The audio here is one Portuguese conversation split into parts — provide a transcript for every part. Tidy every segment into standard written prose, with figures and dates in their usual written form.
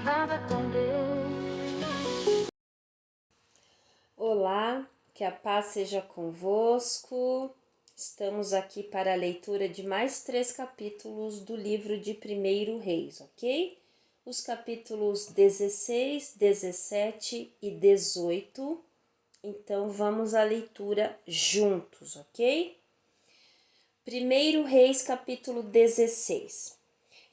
Nada com Deus. Olá, que a paz seja convosco. Estamos aqui para a leitura de mais 3 capítulos do livro de 1 Reis, ok? Os capítulos 16, 17 e 18. Então, vamos à leitura juntos, ok? 1 Reis, capítulo 16.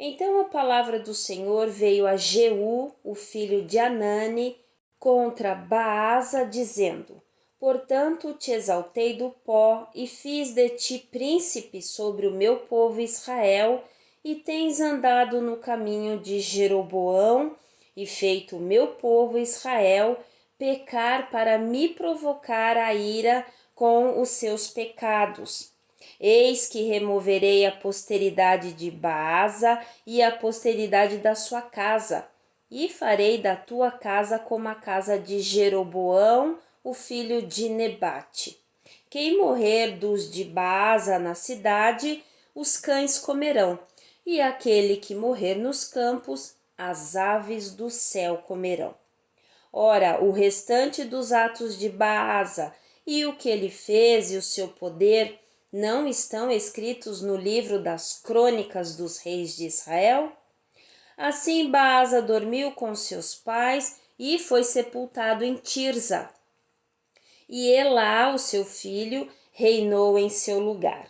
Então a palavra do Senhor veio a Jeú, o filho de Anani, contra Baasa, dizendo: Portanto te exaltei do pó e fiz de ti príncipe sobre o meu povo Israel, e tens andado no caminho de Jeroboão e feito o meu povo Israel pecar para me provocar a ira com os seus pecados. Eis que removerei a posteridade de Baasa e a posteridade da sua casa, e farei da tua casa como a casa de Jeroboão, o filho de Nebate. Quem morrer dos de Baasa na cidade, os cães comerão, e aquele que morrer nos campos, as aves do céu comerão. Ora, o restante dos atos de Baasa e o que ele fez e o seu poder não estão escritos no livro das crônicas dos reis de Israel? Assim Baasa dormiu com seus pais e foi sepultado em Tirza. E Elá, o seu filho, reinou em seu lugar.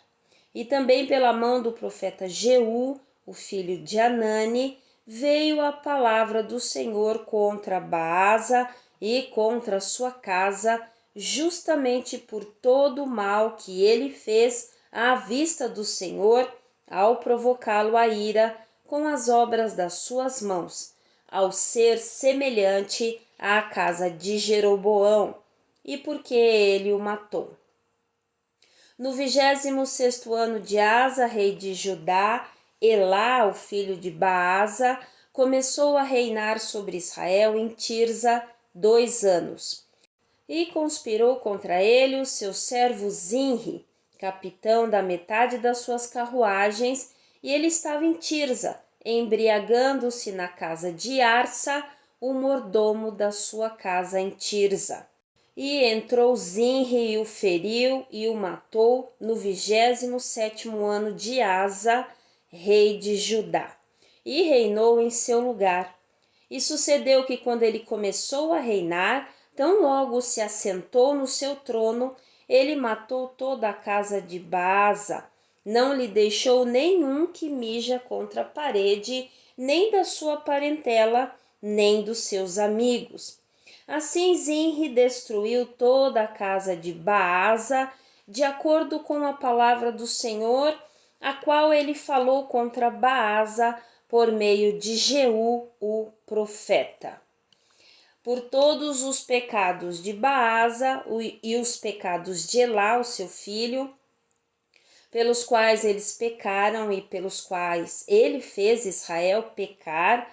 E também pela mão do profeta Jeú, o filho de Anani, veio a palavra do Senhor contra Baasa e contra sua casa, justamente por todo o mal que ele fez à vista do Senhor, ao provocá-lo à ira com as obras das suas mãos, ao ser semelhante à casa de Jeroboão, e porque ele o matou. No 26º ano de Asa, rei de Judá, Elá, o filho de Baasa, começou a reinar sobre Israel em Tirza 2 anos. E conspirou contra ele o seu servo Zinri, capitão da metade das suas carruagens, e ele estava em Tirza, embriagando-se na casa de Arsa, o mordomo da sua casa em Tirza. E entrou Zinri e o feriu e o matou no 27º ano de Asa, rei de Judá, e reinou em seu lugar. E sucedeu que quando ele começou a reinar, tão logo se assentou no seu trono, ele matou toda a casa de Baasa, não lhe deixou nenhum que mija contra a parede, nem da sua parentela, nem dos seus amigos. Assim Zinri destruiu toda a casa de Baasa, de acordo com a palavra do Senhor, a qual ele falou contra Baasa por meio de Jeú, o profeta. Por todos os pecados de Baasa e os pecados de Elá, o seu filho, pelos quais eles pecaram e pelos quais ele fez Israel pecar,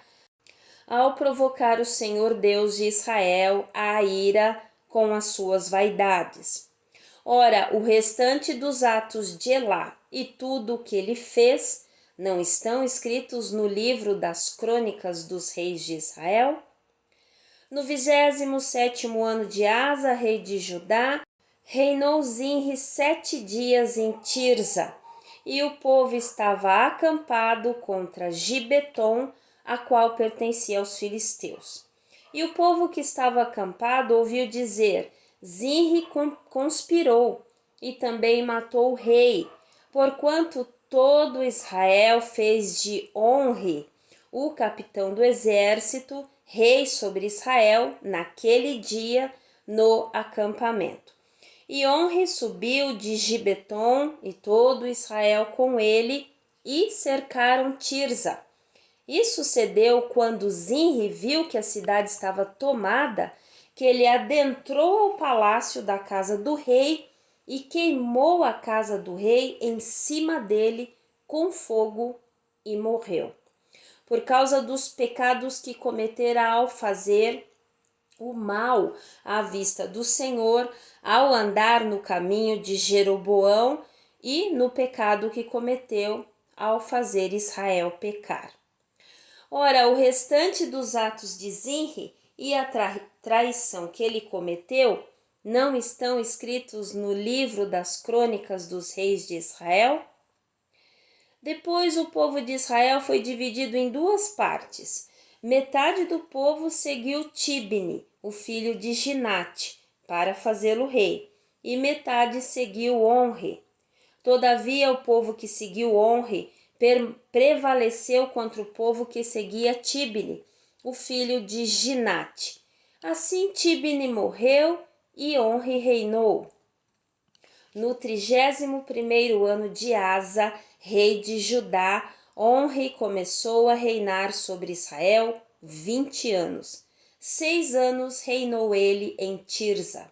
ao provocar o Senhor Deus de Israel à ira com as suas vaidades. Ora, o restante dos atos de Elá e tudo o que ele fez não estão escritos no livro das crônicas dos reis de Israel? No 27º ano de Asa, rei de Judá, reinou Zinri 7 dias em Tirza, e o povo estava acampado contra Gibeton, a qual pertencia aos filisteus. E o povo que estava acampado ouviu dizer: Zinri conspirou e também matou o rei, porquanto todo Israel fez de Onri, o capitão do exército, rei sobre Israel, naquele dia no acampamento. E Onri subiu de Gibeton e todo Israel com ele e cercaram Tirza. E sucedeu quando Zinri viu que a cidade estava tomada, que ele adentrou ao palácio da casa do rei e queimou a casa do rei em cima dele com fogo e morreu. Por causa dos pecados que cometera ao fazer o mal à vista do Senhor, ao andar no caminho de Jeroboão e no pecado que cometeu ao fazer Israel pecar. Ora, o restante dos atos de Zinri e a traição que ele cometeu não estão escritos no livro das crônicas dos reis de Israel? Depois o povo de Israel foi dividido em duas partes. Metade do povo seguiu Tibni, o filho de Ginate, para fazê-lo rei, e metade seguiu Onre. Todavia, o povo que seguiu Onre prevaleceu contra o povo que seguia Tibni, o filho de Ginate. Assim Tibni morreu e Onre reinou. No 31º ano de Asa, rei de Judá, Onre começou a reinar sobre Israel 20 anos. 6 anos reinou ele em Tirza.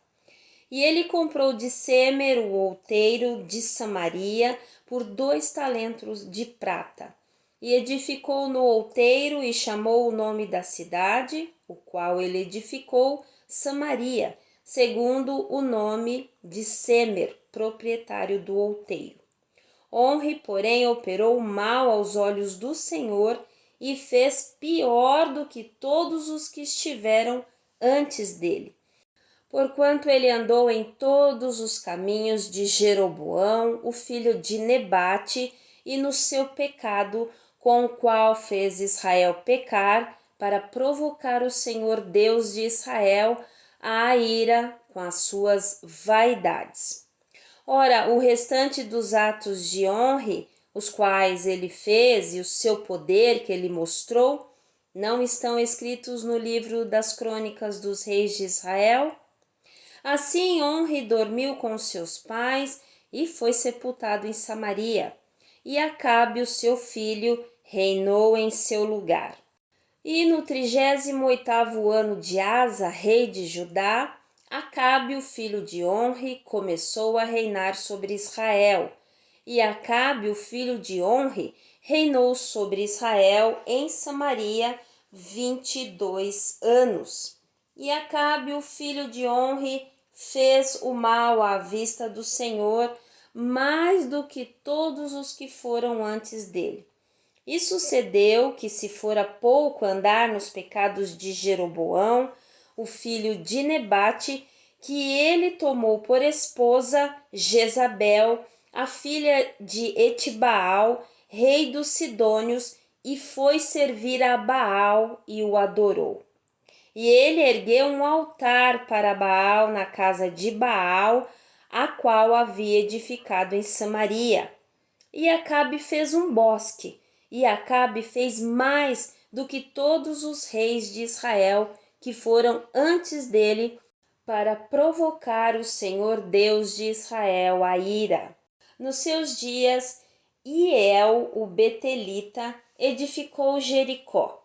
E ele comprou de Semer o outeiro de Samaria por 2 talentos de prata. E edificou no outeiro e chamou o nome da cidade, o qual ele edificou, Samaria, segundo o nome de Semer, proprietário do outeiro. Onre, porém, operou mal aos olhos do Senhor e fez pior do que todos os que estiveram antes dele. Porquanto ele andou em todos os caminhos de Jeroboão, o filho de Nebate, e no seu pecado, com o qual fez Israel pecar, para provocar o Senhor Deus de Israel à ira com as suas vaidades. Ora, o restante dos atos de Onre, os quais ele fez e o seu poder que ele mostrou, não estão escritos no livro das crônicas dos reis de Israel? Assim Onre dormiu com seus pais e foi sepultado em Samaria, e Acabe, o seu filho, reinou em seu lugar. E no 38º ano de Asa, rei de Judá, Acabe, o filho de Onre, começou a reinar sobre Israel. E Acabe, o filho de Onre, reinou sobre Israel em Samaria 22 anos. E Acabe, o filho de Onre, fez o mal à vista do Senhor, mais do que todos os que foram antes dele. E sucedeu que, se fora pouco andar nos pecados de Jeroboão, o filho de Nebate, que ele tomou por esposa Jezabel, a filha de Etibaal, rei dos Sidônios, e foi servir a Baal e o adorou. E ele ergueu um altar para Baal na casa de Baal, a qual havia edificado em Samaria. E Acabe fez um bosque, e Acabe fez mais do que todos os reis de Israel que foram antes dele, para provocar o Senhor Deus de Israel à ira. Nos seus dias, Iel, o betelita, edificou Jericó.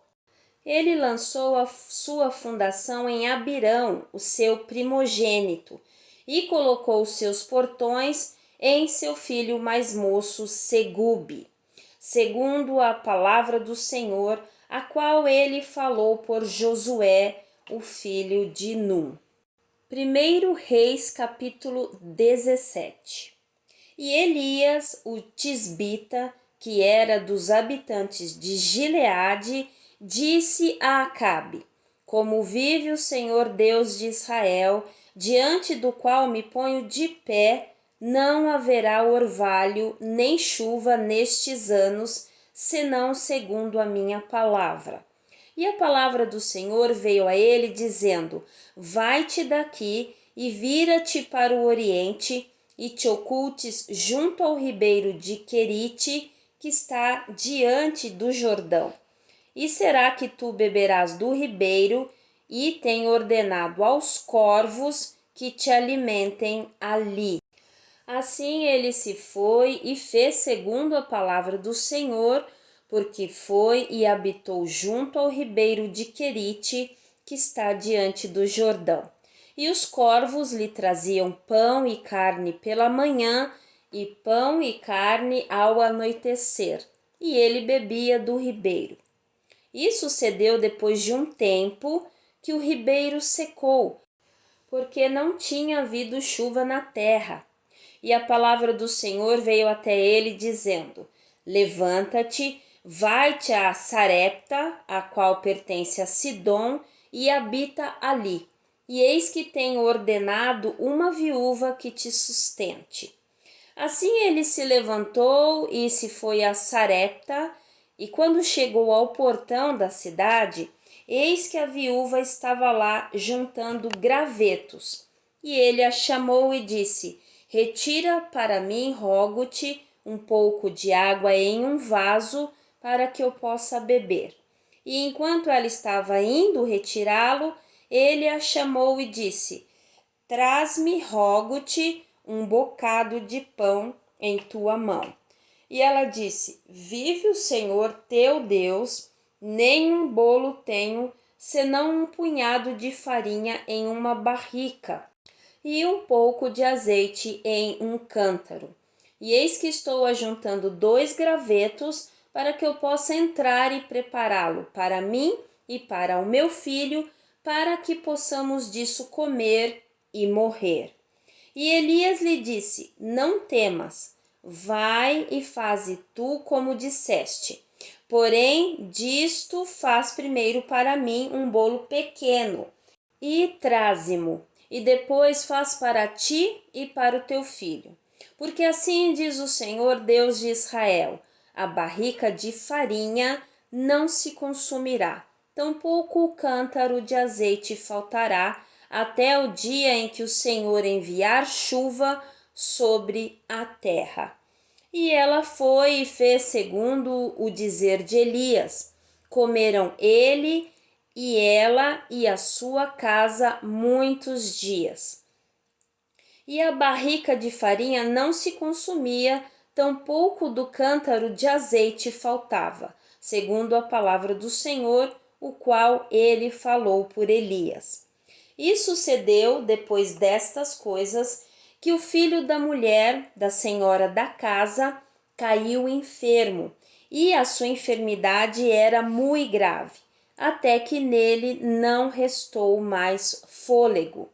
Ele lançou a sua fundação em Abirão, o seu primogênito, e colocou seus portões em seu filho mais moço, Segube, segundo a palavra do Senhor, a qual ele falou por Josué, o filho de Num. 1 Reis, capítulo 17. E Elias, o tisbita, que era dos habitantes de Gileade, disse a Acabe: Como vive o Senhor Deus de Israel, diante do qual me ponho de pé, não haverá orvalho nem chuva nestes anos, senão segundo a minha palavra. E a palavra do Senhor veio a ele, dizendo: Vai-te daqui e vira-te para o oriente, e te ocultes junto ao ribeiro de Querite, que está diante do Jordão. E será que tu beberás do ribeiro, e tem ordenado aos corvos que te alimentem ali. Assim ele se foi e fez segundo a palavra do Senhor, porque foi e habitou junto ao ribeiro de Querite, que está diante do Jordão. E os corvos lhe traziam pão e carne pela manhã, e pão e carne ao anoitecer, e ele bebia do ribeiro. E sucedeu depois de um tempo que o ribeiro secou, porque não tinha havido chuva na terra. E a palavra do Senhor veio até ele, dizendo: Levanta-te, vai-te a Sarepta, a qual pertence a Sidom, e habita ali. E eis que tenho ordenado uma viúva que te sustente. Assim ele se levantou e se foi a Sarepta, e quando chegou ao portão da cidade, eis que a viúva estava lá juntando gravetos. E ele a chamou e disse: Retira para mim, rogo-te, um pouco de água em um vaso, para que eu possa beber. E enquanto ela estava indo retirá-lo, ele a chamou e disse: Traz-me, rogo-te, um bocado de pão em tua mão. E ela disse: Vive o Senhor teu Deus, nem um bolo tenho, senão um punhado de farinha em uma barrica e um pouco de azeite em um cântaro. E eis que estou ajuntando 2 gravetos para que eu possa entrar e prepará-lo para mim e para o meu filho, para que possamos disso comer e morrer. E Elias lhe disse: Não temas, vai e faze tu como disseste. Porém, disto faz primeiro para mim um bolo pequeno e traze-mo, e depois faz para ti e para o teu filho. Porque assim diz o Senhor Deus de Israel: a barrica de farinha não se consumirá, tampouco o cântaro de azeite faltará, até o dia em que o Senhor enviar chuva sobre a terra. E ela foi e fez segundo o dizer de Elias. Comeram ele e ela e a sua casa muitos dias. E a barrica de farinha não se consumia, tampouco do cântaro de azeite faltava, segundo a palavra do Senhor, o qual ele falou por Elias. E sucedeu, depois destas coisas, que o filho da mulher, da senhora da casa, caiu enfermo, e a sua enfermidade era muito grave, até que nele não restou mais fôlego.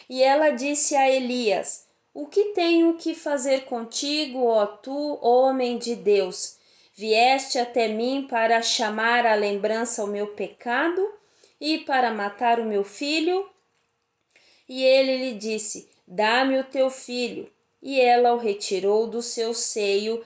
E ela disse a Elias: O que tenho que fazer contigo, ó tu, homem de Deus? Vieste até mim para chamar à lembrança o meu pecado e para matar o meu filho? E ele lhe disse: Dá-me o teu filho. E ela o retirou do seu seio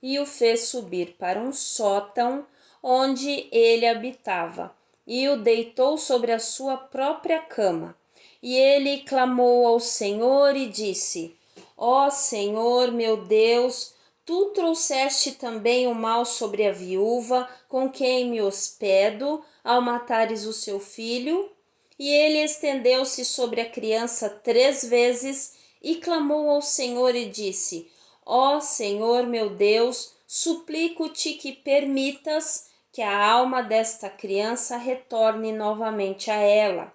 e o fez subir para um sótão onde ele habitava, e o deitou sobre a sua própria cama. E ele clamou ao Senhor e disse: Ó Senhor, meu Deus, tu trouxeste também o mal sobre a viúva com quem me hospedo, ao matares o seu filho? E ele estendeu-se sobre a criança 3 vezes e clamou ao Senhor e disse: Ó Senhor meu Deus, suplico-te que permitas que a alma desta criança retorne novamente a ela.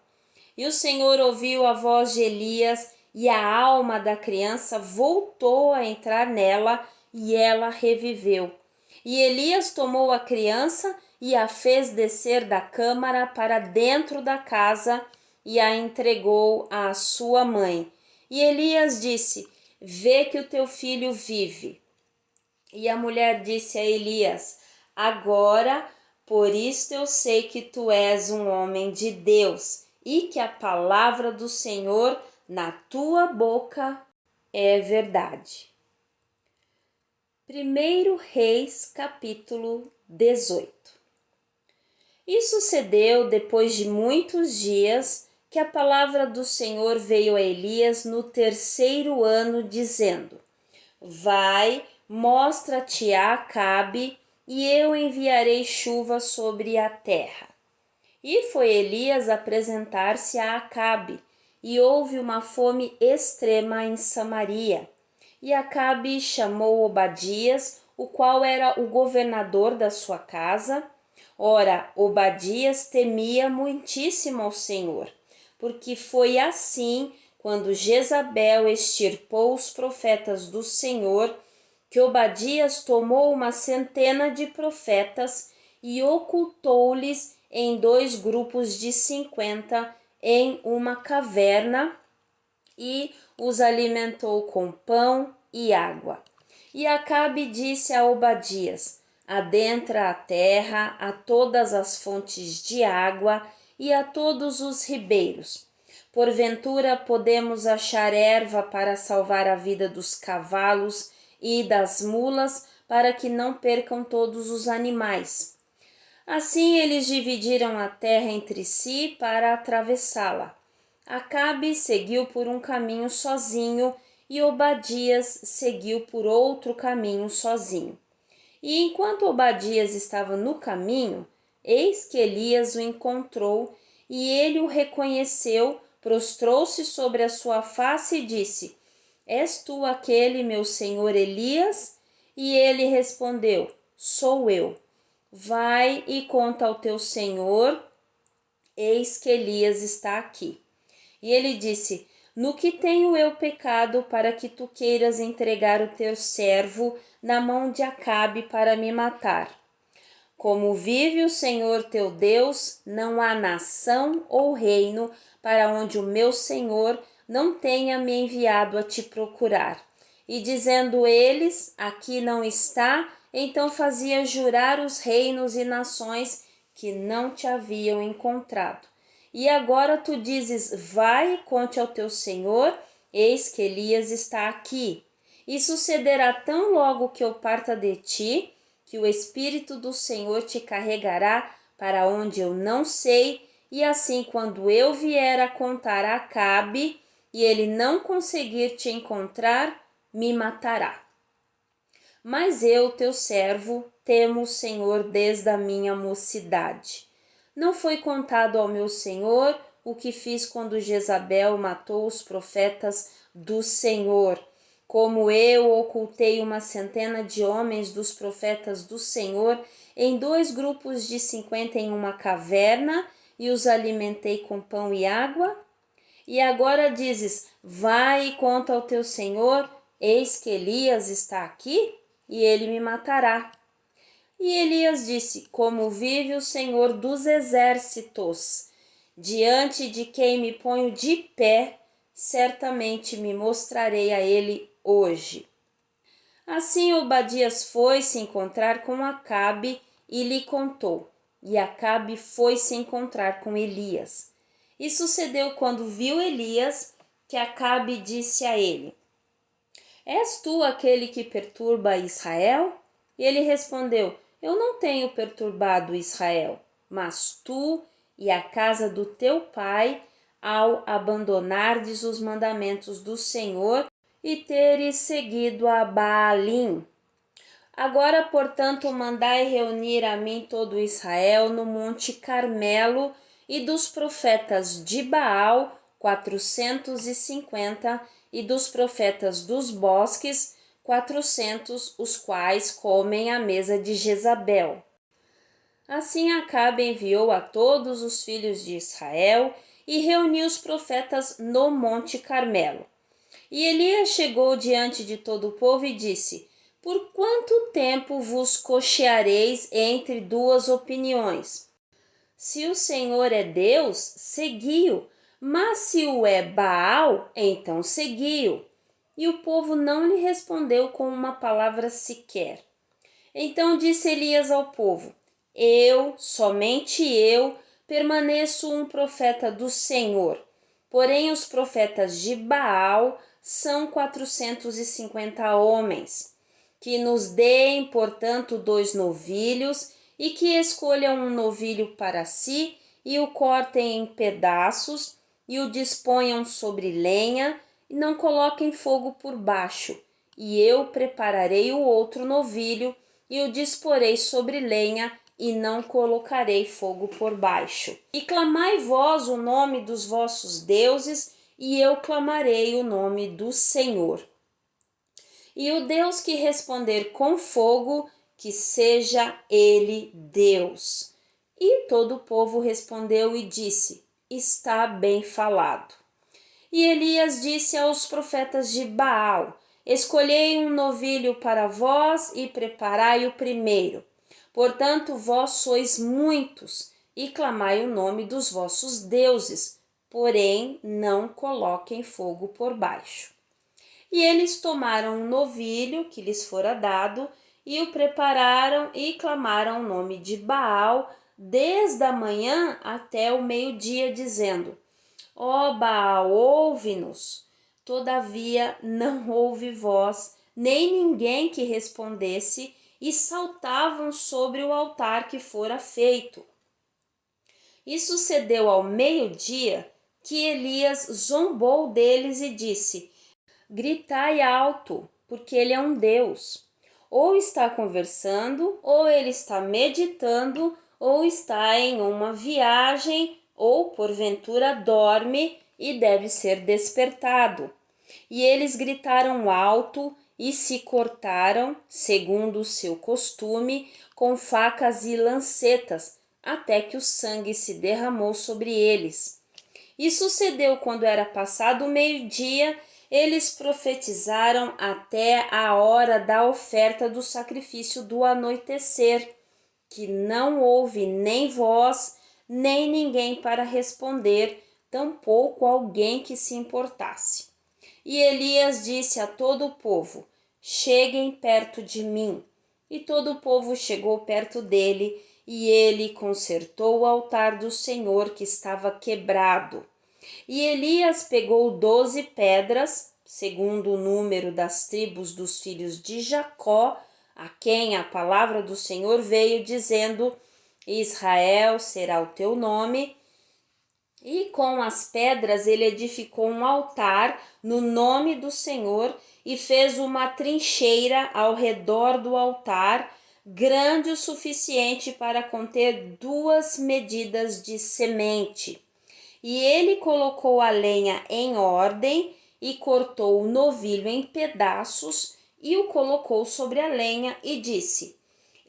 E o Senhor ouviu a voz de Elias, e a alma da criança voltou a entrar nela, e ela reviveu. E Elias tomou a criança e a fez descer da câmara para dentro da casa e a entregou à sua mãe. E Elias disse: Vê que o teu filho vive. E a mulher disse a Elias: Agora, por isto eu sei que tu és um homem de Deus e que a palavra do Senhor na tua boca é verdade. 1 Reis, capítulo 18. E sucedeu, depois de muitos dias, que a palavra do Senhor veio a Elias no 3º ano, dizendo: Vai, mostra-te a Acabe, e eu enviarei chuva sobre a terra. E foi Elias apresentar-se a Acabe, e houve uma fome extrema em Samaria. E Acabe chamou Obadias, o qual era o governador da sua casa. Ora, Obadias temia muitíssimo ao Senhor, porque foi assim, quando Jezabel extirpou os profetas do Senhor, que Obadias tomou uma centena de profetas e ocultou-lhes em 2 grupos de 50 em uma caverna e os alimentou com pão e água. E Acabe disse a Obadias: adentra a terra, a todas as fontes de água e a todos os ribeiros. Porventura podemos achar erva para salvar a vida dos cavalos e das mulas, para que não percam todos os animais. Assim eles dividiram a terra entre si para atravessá-la. Acabe seguiu por um caminho sozinho e Obadias seguiu por outro caminho sozinho. E enquanto Obadias estava no caminho, eis que Elias o encontrou, e ele o reconheceu, prostrou-se sobre a sua face e disse: És tu aquele meu senhor Elias? E ele respondeu: Sou eu. Vai e conta ao teu senhor, eis que Elias está aqui. E ele disse: No que tenho eu pecado para que tu queiras entregar o teu servo na mão de Acabe para me matar? Como vive o Senhor teu Deus, não há nação ou reino para onde o meu Senhor não tenha me enviado a te procurar. E dizendo eles: Aqui não está, então fazia jurar os reinos e nações que não te haviam encontrado. E agora tu dizes: Vai e conte ao teu senhor, eis que Elias está aqui. E sucederá tão logo que eu parta de ti, que o Espírito do Senhor te carregará para onde eu não sei, e assim quando eu vier a contar a Acabe, e ele não conseguir te encontrar, me matará. Mas eu, teu servo, temo o Senhor desde a minha mocidade. Não foi contado ao meu senhor o que fiz quando Jezabel matou os profetas do Senhor, como eu ocultei 100 de homens dos profetas do Senhor em 2 grupos de 50 em uma caverna e os alimentei com pão e água? E agora dizes: Vai e conta ao teu senhor, eis que Elias está aqui, e ele me matará. E Elias disse: Como vive o Senhor dos exércitos, diante de quem me ponho de pé, certamente me mostrarei a ele hoje. Assim Obadias foi se encontrar com Acabe e lhe contou, e Acabe foi se encontrar com Elias. E sucedeu quando viu Elias, que Acabe disse a ele: És tu aquele que perturba Israel? E ele respondeu: Eu não tenho perturbado Israel, mas tu e a casa do teu pai, ao abandonardes os mandamentos do Senhor e teres seguido a Baalim. Agora, portanto, mandai reunir a mim todo Israel no monte Carmelo, e dos profetas de Baal 450, e dos profetas dos bosques 400, os quais comem à mesa de Jezabel. Assim Acabe enviou a todos os filhos de Israel e reuniu os profetas no monte Carmelo. E Elias chegou diante de todo o povo e disse: Por quanto tempo vos cocheareis entre 2 opiniões? Se o Senhor é Deus, segui-o, mas se o é Baal, então segui-o. E o povo não lhe respondeu com uma palavra sequer. Então disse Elias ao povo: Eu, somente eu, permaneço um profeta do Senhor. Porém os profetas de Baal são 450 homens. Que nos deem, portanto, 2 novilhos, e que escolham um novilho para si, e o cortem em pedaços, e o disponham sobre lenha, e não coloquem fogo por baixo. E eu prepararei o outro novilho, e o disporei sobre lenha, e não colocarei fogo por baixo. E clamai vós o nome dos vossos deuses, e eu clamarei o nome do Senhor. E o Deus que responder com fogo, que seja ele Deus. E todo o povo respondeu e disse: Está bem falado. E Elias disse aos profetas de Baal: Escolhei um novilho para vós e preparai o primeiro. Portanto, vós sois muitos, e clamai o nome dos vossos deuses, porém não coloquem fogo por baixo. E eles tomaram um novilho que lhes fora dado, e o prepararam e clamaram o nome de Baal desde a manhã até o meio-dia, dizendo: Ó Baal, ouve-nos. Todavia não houve voz, nem ninguém que respondesse, e saltavam sobre o altar que fora feito. E sucedeu ao meio-dia que Elias zombou deles e disse: Gritai alto, porque ele é um Deus. Ou está conversando, ou ele está meditando, ou está em uma viagem, ou porventura dorme e deve ser despertado. E eles gritaram alto e se cortaram, segundo o seu costume, com facas e lancetas, até que o sangue se derramou sobre eles. E sucedeu quando era passado o meio-dia, eles profetizaram até a hora da oferta do sacrifício do anoitecer, que não houve nem voz, nem ninguém para responder, tampouco alguém que se importasse. E Elias disse a todo o povo: Cheguem perto de mim. E todo o povo chegou perto dele, e ele consertou o altar do Senhor que estava quebrado. E Elias pegou 12 pedras, segundo o número das tribos dos filhos de Jacó, a quem a palavra do Senhor veio, dizendo: Israel será o teu nome. E com as pedras ele edificou um altar no nome do Senhor e fez uma trincheira ao redor do altar, grande o suficiente para conter 2 medidas de semente. E ele colocou a lenha em ordem e cortou o novilho em pedaços e o colocou sobre a lenha e disse: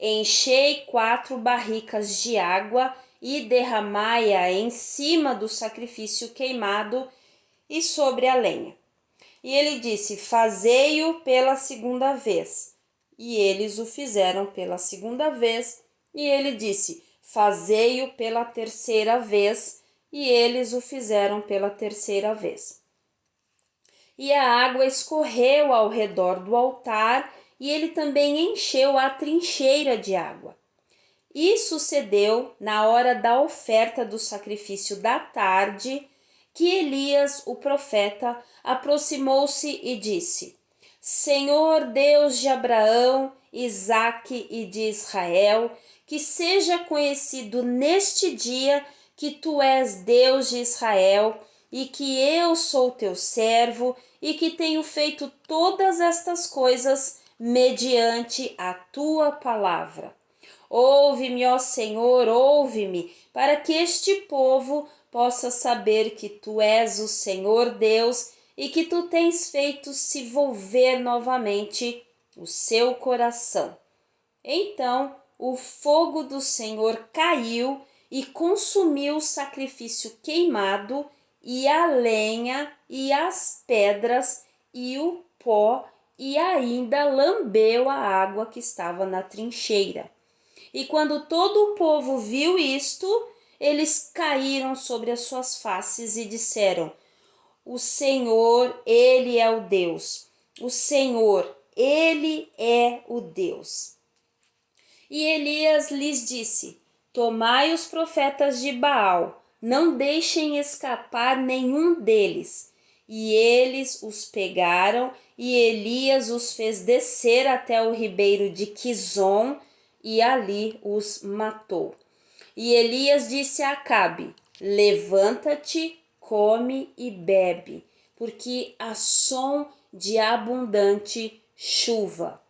Enchei 4 barricas de água e derramai-a em cima do sacrifício queimado e sobre a lenha. E ele disse: Fazei-o pela segunda vez. E eles o fizeram pela segunda vez. E ele disse: Fazei-o pela terceira vez. E eles o fizeram pela terceira vez. E a água escorreu ao redor do altar, e ele também encheu a trincheira de água. E sucedeu, na hora da oferta do sacrifício da tarde, que Elias, o profeta, aproximou-se e disse: Senhor Deus de Abraão, Isaque e de Israel, que seja conhecido neste dia que tu és Deus de Israel e que eu sou teu servo e que tenho feito todas estas coisas mediante a tua palavra. Ouve-me, ó Senhor, ouve-me, para que este povo possa saber que tu és o Senhor Deus e que tu tens feito se volver novamente o seu coração. Então o fogo do Senhor caiu e consumiu o sacrifício queimado e a lenha e as pedras e o pó e ainda lambeu a água que estava na trincheira. E quando todo o povo viu isto, eles caíram sobre as suas faces e disseram: O Senhor, Ele é o Deus. O Senhor, Ele é o Deus. E Elias lhes disse: Tomai os profetas de Baal, não deixem escapar nenhum deles. E eles os pegaram, e Elias os fez descer até o ribeiro de Quizom, e ali os matou. E Elias disse a Acabe: Levanta-te, come e bebe, porque há som de abundante chuva.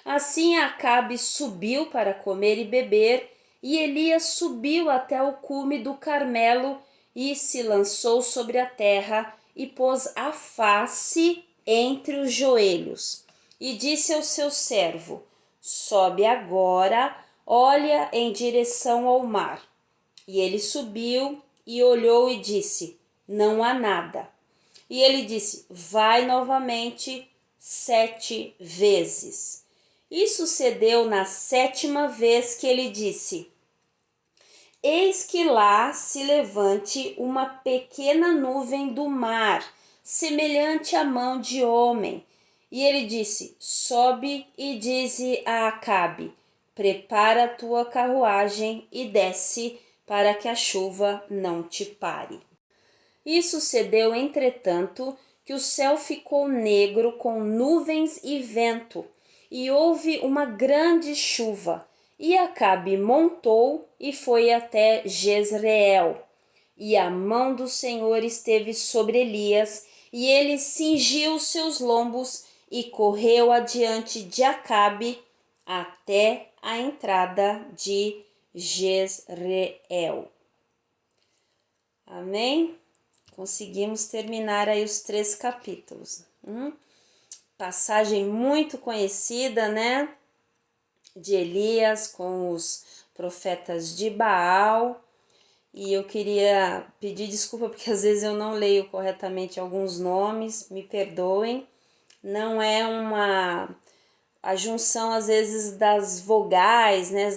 Assim Acabe subiu para comer e beber, e Elias subiu até o cume do Carmelo e se lançou sobre a terra e pôs a face entre os joelhos. E disse ao seu servo: Sobe agora, olha em direção ao mar. E ele subiu e olhou e disse: Não há nada. E ele disse: Vai novamente 7 vezes. E sucedeu na 7ª vez que ele disse: Eis que lá se levante uma pequena nuvem do mar, semelhante à mão de homem, E ele disse: sobe e dize a Acabe: prepara a tua carruagem e desce, para que a chuva não te pare. E sucedeu, entretanto, que o céu ficou negro com nuvens e vento, e houve uma grande chuva. E Acabe montou e foi até Jezreel. E a mão do Senhor esteve sobre Elias, e ele cingiu seus lombos e correu adiante de Acabe até a entrada de Jezreel. Amém? Conseguimos terminar aí os 3 capítulos. Passagem muito conhecida, né? De Elias com os profetas de Baal. E eu queria pedir desculpa porque às vezes eu não leio corretamente alguns nomes, me perdoem. Não é a junção às vezes das vogais, né?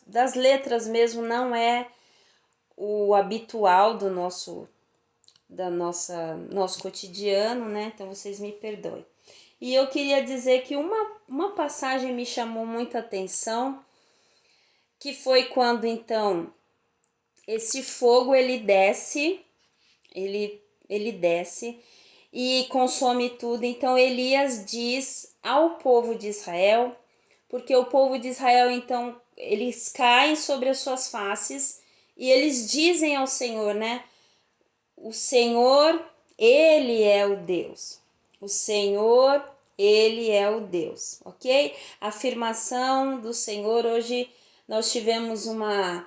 Das letras mesmo, não é o habitual do nosso cotidiano, né? Então vocês me perdoem. E eu queria dizer que uma passagem me chamou muita atenção, que foi quando então esse fogo ele desce e consome tudo. Então Elias diz ao povo de Israel, porque o povo de Israel então eles caem sobre as suas faces e eles dizem ao Senhor, né? O Senhor, ele é o Deus. O Senhor, ele é o Deus, ok? Afirmação do Senhor. Hoje nós tivemos uma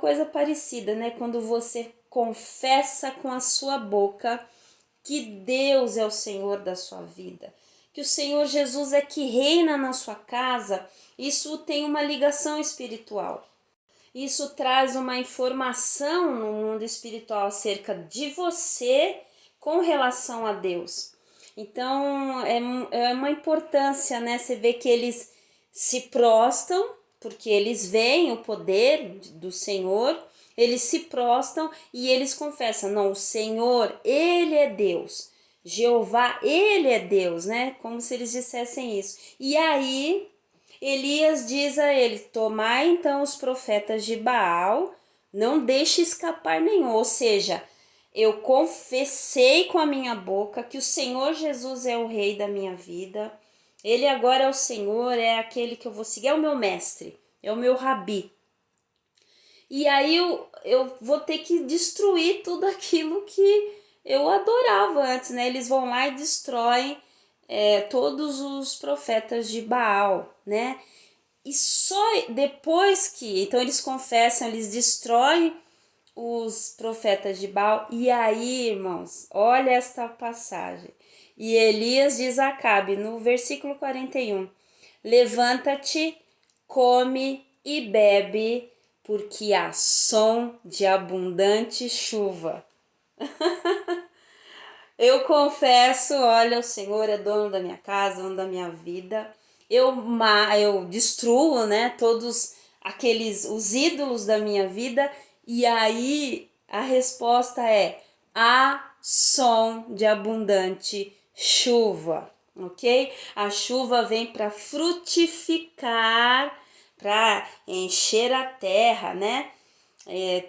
coisa parecida, né? Quando você confessa com a sua boca que Deus é o Senhor da sua vida, que o Senhor Jesus é que reina na sua casa, isso tem uma ligação espiritual. Isso traz uma informação no mundo espiritual acerca de você com relação a Deus. Então, é uma importância, né? Você vê que eles se prostam, porque eles veem o poder do Senhor, eles se prostam e eles confessam, não, o Senhor, Ele é Deus. Jeová, Ele é Deus, né? Como se eles dissessem isso. E aí Elias diz a ele: tomai então os profetas de Baal, não deixe escapar nenhum. Ou seja, eu confessei com a minha boca que o Senhor Jesus é o rei da minha vida. Ele agora é o Senhor, é aquele que eu vou seguir, é o meu mestre, é o meu rabi. E aí eu vou ter que destruir tudo aquilo que eu adorava antes, né? Eles vão lá e destroem todos os profetas de Baal, né? E só depois que, então eles confessam, eles destroem os profetas de Baal. E aí, irmãos, olha esta passagem. E Elias diz a Acabe, no versículo 41, levanta-te, come e bebe, porque há som de abundante chuva. Eu confesso, olha, o Senhor é dono da minha casa, dono da minha vida. Eu destruo, né, todos os ídolos da minha vida. E aí a resposta é: há som de abundante chuva, ok? A chuva vem para frutificar, para encher a terra, né?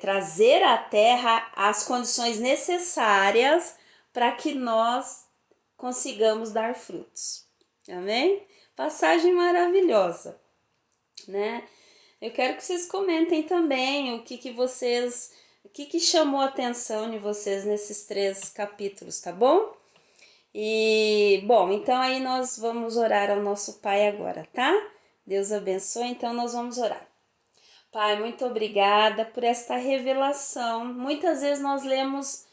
Trazer à terra as condições necessárias para que nós consigamos dar frutos. Amém? Passagem maravilhosa, né? Eu quero que vocês comentem também o que chamou a atenção de vocês nesses 3 capítulos, tá bom? E, bom, então aí nós vamos orar ao nosso Pai agora, tá? Deus abençoe, então nós vamos orar. Pai, muito obrigada por esta revelação. Muitas vezes nós lemos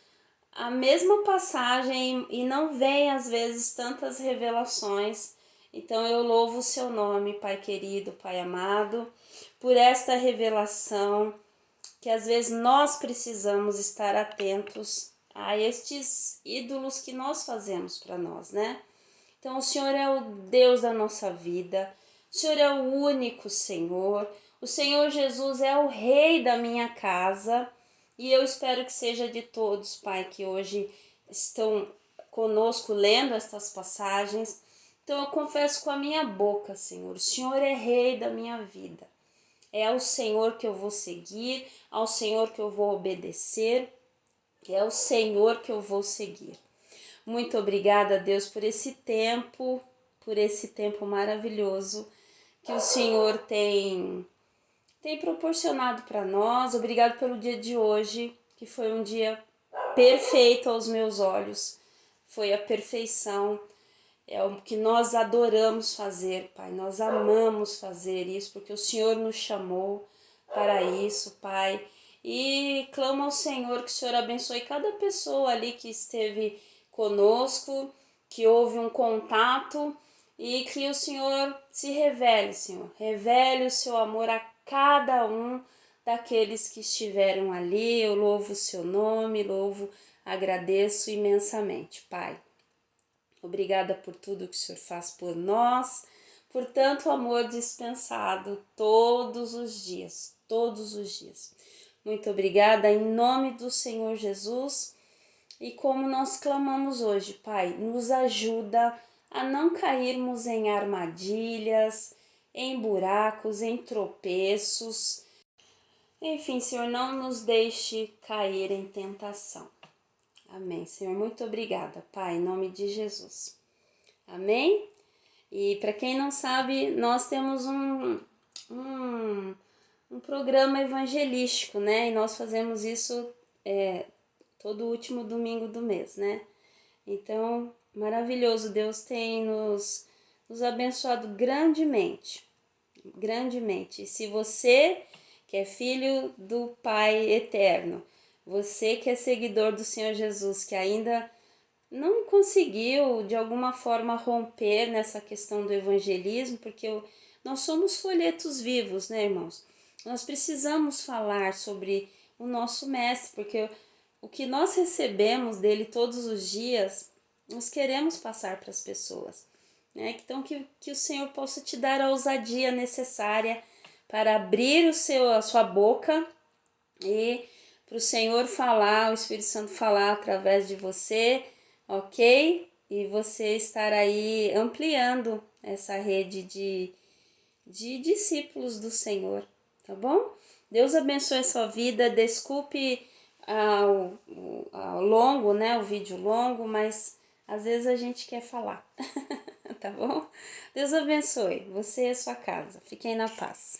a mesma passagem e não vem às vezes tantas revelações. Então eu louvo o seu nome, Pai querido, Pai amado, por esta revelação que às vezes nós precisamos estar atentos a estes ídolos que nós fazemos para nós, né? Então o Senhor é o Deus da nossa vida, o Senhor é o único Senhor, o Senhor Jesus é o Rei da minha casa e eu espero que seja de todos, Pai, que hoje estão conosco lendo estas passagens. Então eu confesso com a minha boca, Senhor, o Senhor é Rei da minha vida. É ao Senhor que eu vou seguir, ao Senhor que eu vou obedecer, é ao Senhor que eu vou seguir. Muito obrigada, Deus, por esse tempo maravilhoso que o Senhor tem proporcionado para nós. Obrigado pelo dia de hoje, que foi um dia perfeito aos meus olhos. Foi a perfeição, é o que nós adoramos fazer, Pai. Nós amamos fazer isso, porque o Senhor nos chamou para isso, Pai. E clamo ao Senhor que o Senhor abençoe cada pessoa ali que esteve conosco, que houve um contato, e que o Senhor se revele, Senhor. Revele o seu amor a cada um daqueles que estiveram ali. Eu louvo o seu nome, agradeço imensamente, Pai. Obrigada por tudo que o Senhor faz por nós, por tanto amor dispensado todos os dias, todos os dias. Muito obrigada em nome do Senhor Jesus. E como nós clamamos hoje, Pai, nos ajuda a não cairmos em armadilhas, em buracos, em tropeços. Enfim, Senhor, não nos deixe cair em tentação. Amém, Senhor. Muito obrigada, Pai, em nome de Jesus. Amém? E para quem não sabe, nós temos um programa evangelístico, né? E nós fazemos isso todo último domingo do mês, né? Então, maravilhoso, Deus tem nos abençoado grandemente, grandemente. E se você que é filho do Pai eterno, você que é seguidor do Senhor Jesus, que ainda não conseguiu de alguma forma romper nessa questão do evangelismo, porque nós somos folhetos vivos, né, irmãos? Nós precisamos falar sobre o nosso mestre, porque o que nós recebemos dele todos os dias, nós queremos passar para as pessoas, né? Então que o Senhor possa te dar a ousadia necessária para abrir a sua boca e para o Senhor falar, o Espírito Santo falar através de você, ok? E você estar aí ampliando essa rede de discípulos do Senhor, tá bom? Deus abençoe a sua vida, desculpe ao longo, né, o vídeo longo, mas às vezes a gente quer falar, tá bom? Deus abençoe você e a sua casa, fiquem na paz.